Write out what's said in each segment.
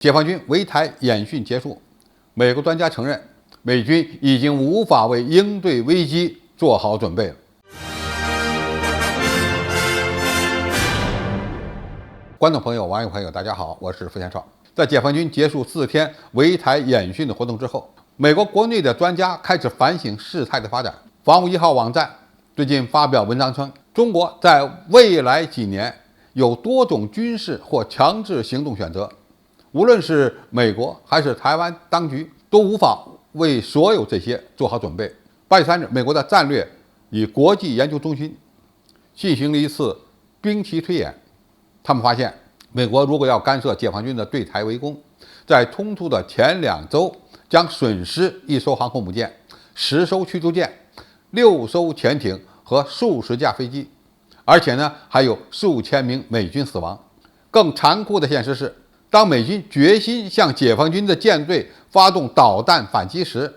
解放军围台演训结束，美国专家承认，美军已经无法为应对危机做好准备了。观众朋友、网友朋友，大家好，我是付天少。在解放军结束4天围台演训的活动之后，美国国内的专家开始反省事态的发展。防务1号网站最近发表文章称，中国在未来几年有多种军事或强制行动选择，无论是美国还是台湾当局都无法为所有这些做好准备。8月3日，美国的战略与国际研究中心进行了一次兵棋推演，他们发现，美国如果要干涉解放军的对台围攻，在冲突的前2周将损失1艘航空母舰、10艘驱逐舰、6艘潜艇和数十架飞机，而且呢还有数千名美军死亡。更残酷的现实是，当美军决心向解放军的舰队发动导弹反击时，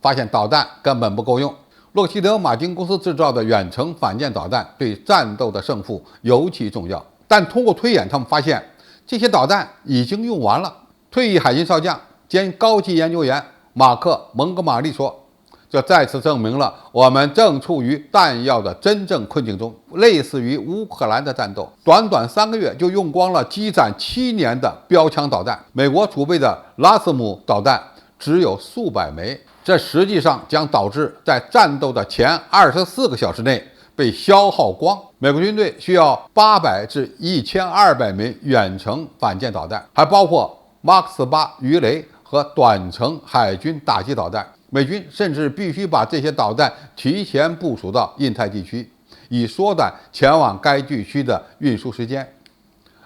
发现导弹根本不够用。洛克希德马丁公司制造的远程反舰导弹对战斗的胜负尤其重要，但通过推演，他们发现这些导弹已经用完了。退役海军少将兼高级研究员马克·蒙哥马利说，这再次证明了我们正处于弹药的真正困境中，类似于乌克兰的战斗，短短3个月就用光了积攒7年的标枪导弹。美国储备的拉斯姆导弹只有数百枚，这实际上将导致在战斗的前24个小时内被消耗光。美国军队需要800至1200枚远程反舰导弹，还包括马克思8鱼雷和短程海军打击导弹。美军甚至必须把这些导弹提前部署到印太地区，以缩短前往该地区的运输时间。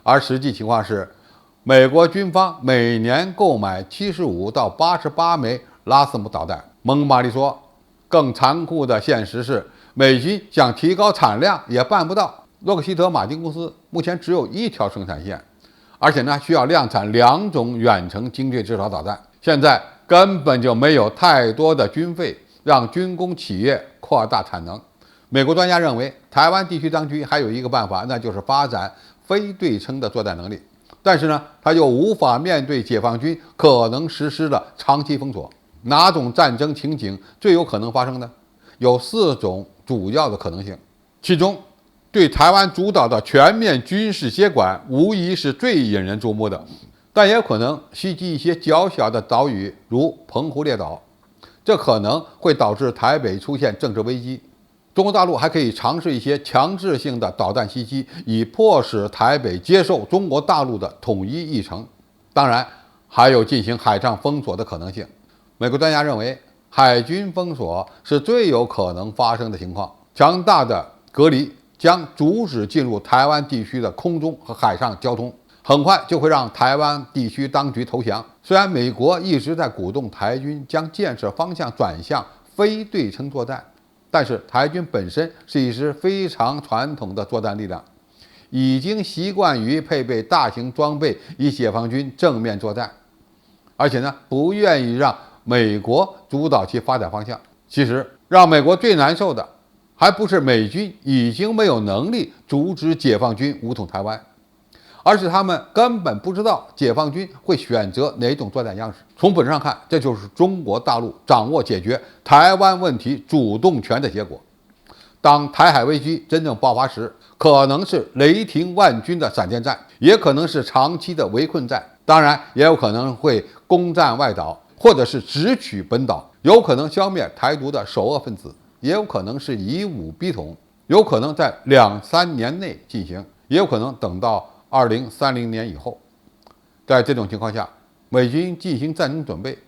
而实际情况是，美国军方每年购买75到88枚拉斯姆导弹。蒙哥马利说，更残酷的现实是，美军想提高产量也办不到。洛克希德马丁公司目前只有1条生产线，而且呢需要量产2种远程精确制导导弹。现在根本就没有太多的军费让军工企业扩大产能。美国专家认为，台湾地区当局还有一个办法，那就是发展非对称的作战能力。但是呢，他又无法面对解放军可能实施的长期封锁。哪种战争情景最有可能发生呢？有4种主要的可能性，其中对台湾主导的全面军事接管无疑是最引人注目的，但也有可能袭击一些较小的岛屿，如澎湖列岛，这可能会导致台北出现政治危机。中国大陆还可以尝试一些强制性的导弹袭击，以迫使台北接受中国大陆的统一议程。当然，还有进行海上封锁的可能性。美国专家认为，海军封锁是最有可能发生的情况。强大的隔离将阻止进入台湾地区的空中和海上交通，很快就会让台湾地区当局投降。虽然美国一直在鼓动台军将建设方向转向非对称作战，但是台军本身是一支非常传统的作战力量，已经习惯于配备大型装备与解放军正面作战，而且呢不愿意让美国主导其发展方向。其实让美国最难受的还不是美军已经没有能力阻止解放军武统台湾，而是他们根本不知道解放军会选择哪种作战样式。从本质上看，这就是中国大陆掌握解决台湾问题主动权的结果。当台海危机真正爆发时，可能是雷霆万钧的闪电战，也可能是长期的围困战，当然也有可能会攻占外岛，或者是直取本岛，有可能消灭台独的首恶分子，也有可能是以武逼统，有可能在2-3年内进行，也有可能等到2030年以后。在这种情况下，美军进行战争准备，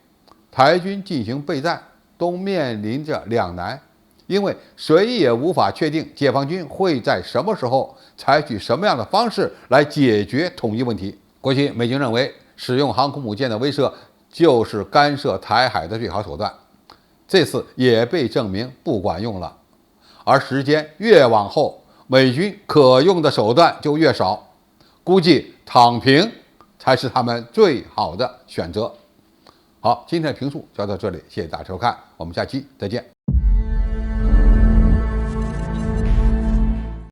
台军进行备战，都面临着两难，因为谁也无法确定解放军会在什么时候采取什么样的方式来解决统一问题。过去美军认为使用航空母舰的威慑就是干涉台海的最好手段，这次也被证明不管用了。而时间越往后，美军可用的手段就越少，估计躺平才是他们最好的选择。好，今天的评述就到这里，谢谢大家收看，我们下期再见。